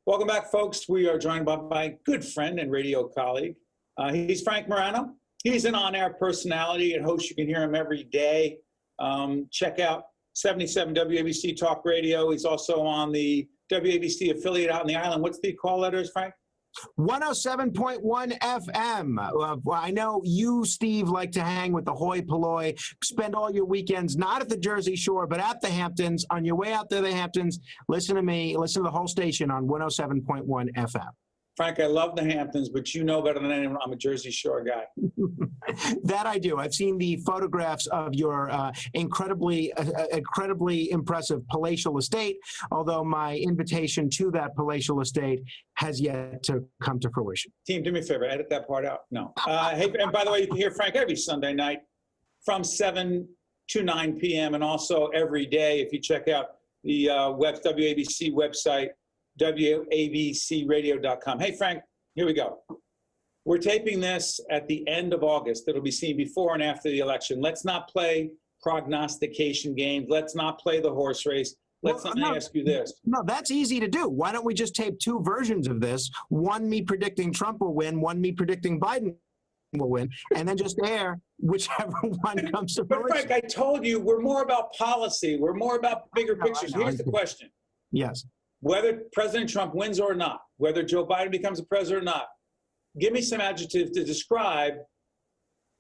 Welcome back, folks. We are joined by my good friend and radio colleague. He's Frank Morano. He's an on-air personality and host. You can hear him every day. Check out 77 WABC Talk Radio. He's also on the WABC affiliate out in the island. What's the call letters, Frank? 107.1 FM. I know you, Steve, like to hang with the hoi polloi, spend all your weekends not at the Jersey Shore, but at the Hamptons. On your way out to the Hamptons, listen to me, listen to the whole station on 107.1 FM. Frank, I love the Hamptons, but you know better than anyone I'm a Jersey Shore guy. That I do. I've seen the photographs of your incredibly impressive palatial estate, although my invitation to that palatial estate has yet to come to fruition. Team, do me a favor, edit that part out. No. Hey, and by the way, you can hear Frank every Sunday night from 7 to 9 p.m. and also every day if you check out the WABC website, WABCradio.com. Hey, Frank, here we go. We're taping this at the end of August. It'll be seen before and after the election. Let's not play prognostication games. Let's not play the horse race. Let me ask you this. No, that's easy to do. Why don't we just tape two versions of this? One me predicting Trump will win, one me predicting Biden will win, and then just air whichever one comes to fruition. But Frank, I told you we're more about policy. We're more about bigger pictures. Here's the question. Yes. Whether President Trump wins or not, whether Joe Biden becomes a president or not, give me some adjectives to describe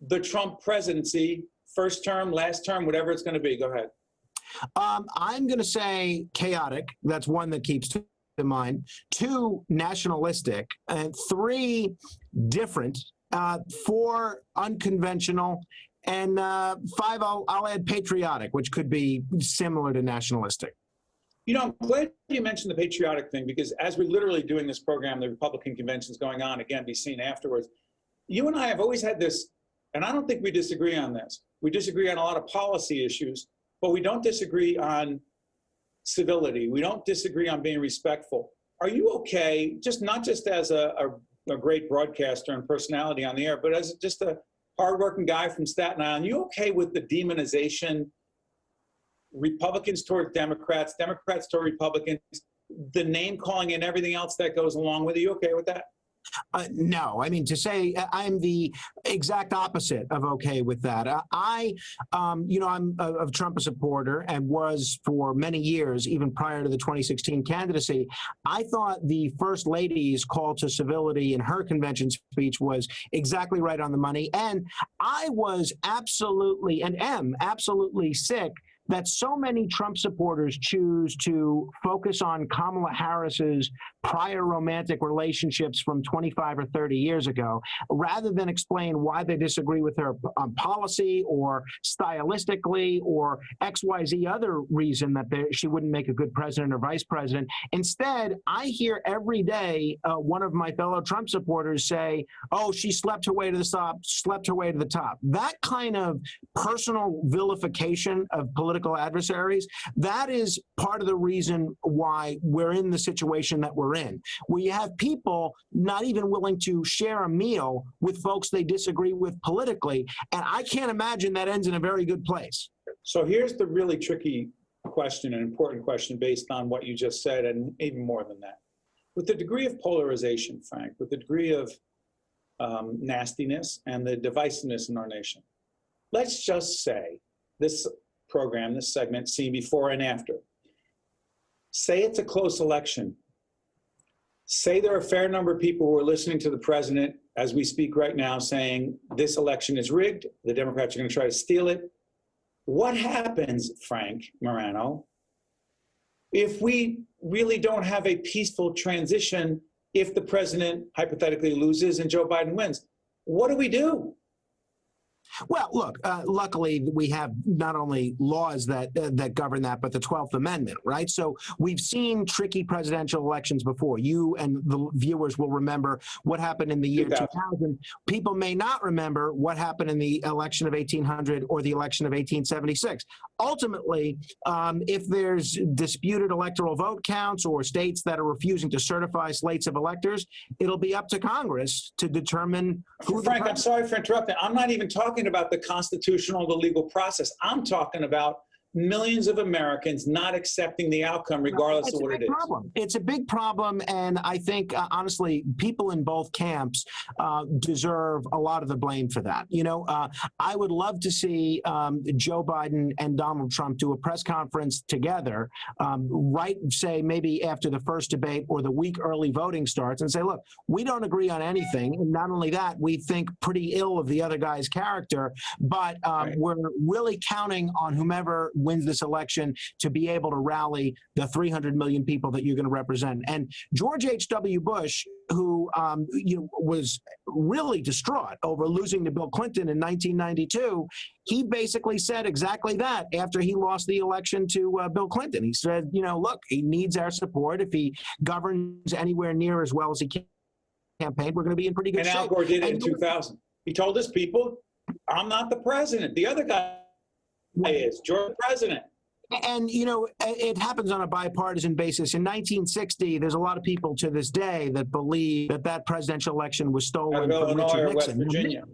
the Trump presidency, first term, last term, whatever it's going to be. Go ahead. I'm going to say chaotic. That's one that keeps to mind. 2, nationalistic. And 3, different. 4, unconventional. And 5, I'll add patriotic, which could be similar to nationalistic. You know, I'm glad you mentioned the patriotic thing because as we're literally doing this program, the Republican convention's going on, again, be seen afterwards. You and I have always had this, and I don't think we disagree on this. We disagree on a lot of policy issues, but we don't disagree on civility. We don't disagree on being respectful. Are you okay, not just as a great broadcaster and personality on the air, but as just a hardworking guy from Staten Island, you okay with the demonization, Republicans toward Democrats, Democrats toward Republicans, the name calling and everything else that goes along with it? Are you okay with that? No, I mean, to say I'm the exact opposite of okay with that. I'm a Trump supporter and was for many years, even prior to the 2016 candidacy. I thought the First Lady's call to civility in her convention speech was exactly right on the money. And I was absolutely and am absolutely sick that so many Trump supporters choose to focus on Kamala Harris's prior romantic relationships from 25 or 30 years ago, rather than explain why they disagree with her on policy or stylistically or XYZ other reason that she wouldn't make a good president or vice president. Instead, I hear every day one of my fellow Trump supporters say, oh, she slept her way to the top, slept her way to the top. That kind of personal vilification of political adversaries, that is part of the reason why we're in the situation that we're in. We have people not even willing to share a meal with folks they disagree with politically, and I can't imagine that ends in a very good place. So here's the really tricky question, an important question based on what you just said, and even more than that. With the degree of polarization, Frank, with the degree of nastiness and the divisiveness in our nation, let's just say this program, this segment, seen before and after. Say it's a close election. Say there are a fair number of people who are listening to the president as we speak right now saying this election is rigged, the Democrats are going to try to steal it. What happens, Frank Morano, if we really don't have a peaceful transition if the president hypothetically loses and Joe Biden wins? What do we do? Well, look, luckily we have not only laws that govern that, but the 12th Amendment, right? So we've seen tricky presidential elections before. You and the viewers will remember what happened in the year 2000. People may not remember what happened in the election of 1800 or the election of 1876. Ultimately, if there's disputed electoral vote counts or states that are refusing to certify slates of electors, it'll be up to Congress to determine who. Frank, I'm sorry for interrupting. I'm not even talking about the constitutional, the legal process. I'm talking about millions of Americans not accepting the outcome regardless of what it is. It's a big problem, and I think, honestly, people in both camps deserve a lot of the blame for that. I would love to see Joe Biden and Donald Trump do a press conference together, say maybe after the first debate or the week early voting starts, and say, look, we don't agree on anything. And not only that, we think pretty ill of the other guy's character, but we're really counting on whomever wins this election to be able to rally the 300 million people that you're going to represent. And George H.W. Bush, who was really distraught over losing to Bill Clinton in 1992, he basically said exactly that after he lost the election to Bill Clinton. He said, look, he needs our support. If he governs anywhere near as well as he can campaign, we're going to be in pretty good shape. And Al Gore did it in 2000. He told his people, I'm not the president. The other guy is. You're the president. And, it happens on a bipartisan basis. In 1960, there's a lot of people to this day that believe that presidential election was stolen from Illinois Richard or West Nixon. Virginia.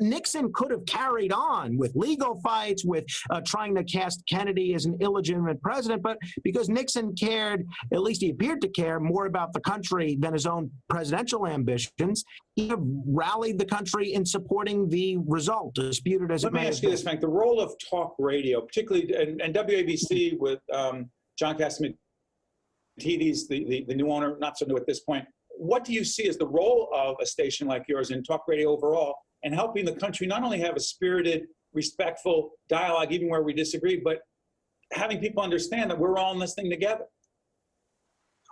Nixon could have carried on with legal fights, with trying to cast Kennedy as an illegitimate president, but because Nixon cared, at least he appeared to care, more about the country than his own presidential ambitions, he rallied the country in supporting the result, disputed as it may have been. Let me ask you this, Frank. The role of talk radio, particularly, and WABC with John Cassimatidis, the new owner, not so new at this point, what do you see as the role of a station like yours in talk radio overall, and helping the country not only have a spirited, respectful dialogue, even where we disagree, but having people understand that we're all in this thing together?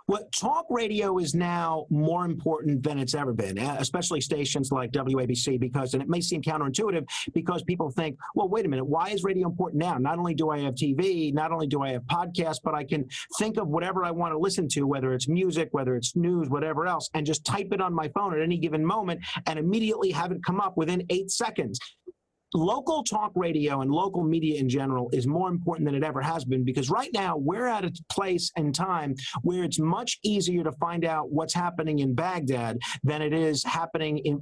Well, talk radio is now more important than it's ever been, especially stations like WABC, because, and it may seem counterintuitive, because people think, well, wait a minute, why is radio important now? Not only do I have TV, not only do I have podcasts, but I can think of whatever I want to listen to, whether it's music, whether it's news, whatever else, and just type it on my phone at any given moment and immediately have it come up within 8 seconds. Local talk radio and local media in general is more important than it ever has been, because right now we're at a place and time where it's much easier to find out what's happening in Baghdad than it is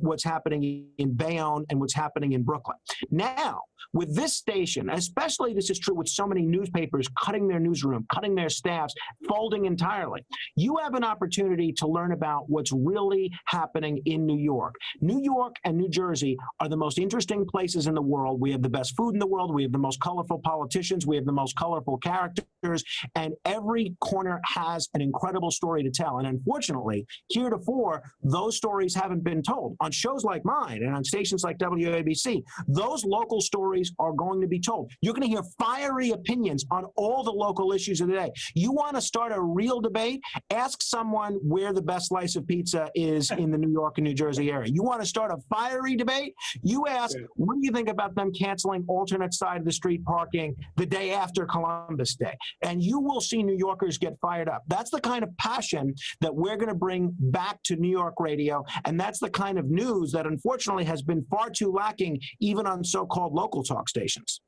what's happening in Bayonne and what's happening in Brooklyn. Now, with this station, especially this is true with so many newspapers cutting their newsroom, cutting their staffs, folding entirely, you have an opportunity to learn about what's really happening in New York. New York and New Jersey are the most interesting places in the world. We have the best food in the world. We have the most colorful politicians. We have the most colorful characters. And every corner has an incredible story to tell. And unfortunately, heretofore, those stories haven't been told. On shows like mine and on stations like WABC, those local stories are going to be told. You're going to hear fiery opinions on all the local issues of the day. You want to start a real debate? Ask someone where the best slice of pizza is in the New York and New Jersey area. You want to start a fiery debate? You ask, what do you think about them canceling alternate side of the street parking the day after Columbus Day? And you will see New Yorkers get fired up. That's the kind of passion that we're going to bring back to New York radio. And that's the kind of news that unfortunately has been far too lacking even on so-called local talk stations.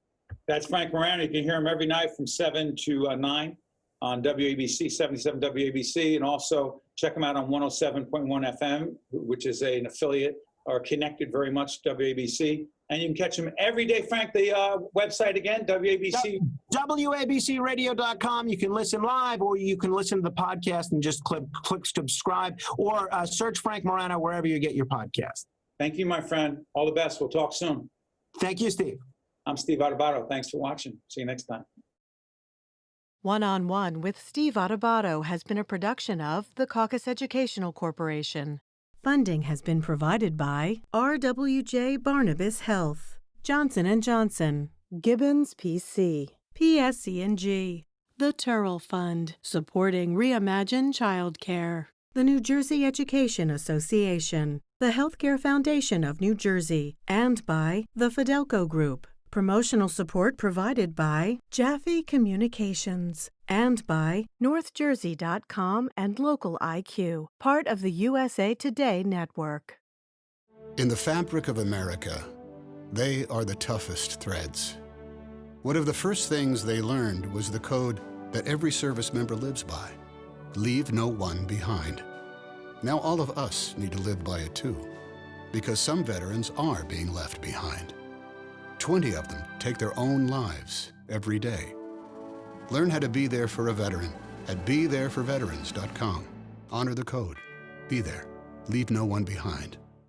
That's Frank Morano. You can hear him every night from 7 to 9 on WABC, 77 WABC, and also check him out on 107.1 FM, which is an affiliate or connected very much to WABC. And you can catch him every day. Frank, the website again, WABC. WABCradio.com. You can listen live, or you can listen to the podcast and just click subscribe, or search Frank Morano wherever you get your podcast. Thank you, my friend. All the best. We'll talk soon. Thank you, Steve. I'm Steve Adubato. Thanks for watching. See you next time. One-on-One with Steve Adubato has been a production of the Caucus Educational Corporation. Funding has been provided by RWJ Barnabas Health, Johnson & Johnson, Gibbons PC, PSC&G, the Turrell Fund, supporting Reimagine Childcare, the New Jersey Education Association, the Healthcare Foundation of New Jersey, and by the Fidelco Group. Promotional support provided by Jaffe Communications and by NorthJersey.com and Local IQ, part of the USA Today network. In the fabric of America, they are the toughest threads. One of the first things they learned was the code that every service member lives by: leave no one behind. Now all of us need to live by it too, because some veterans are being left behind. 20 of them take their own lives every day. Learn how to be there for a veteran at BeThereForVeterans.com. Honor the code. Be there. Leave no one behind.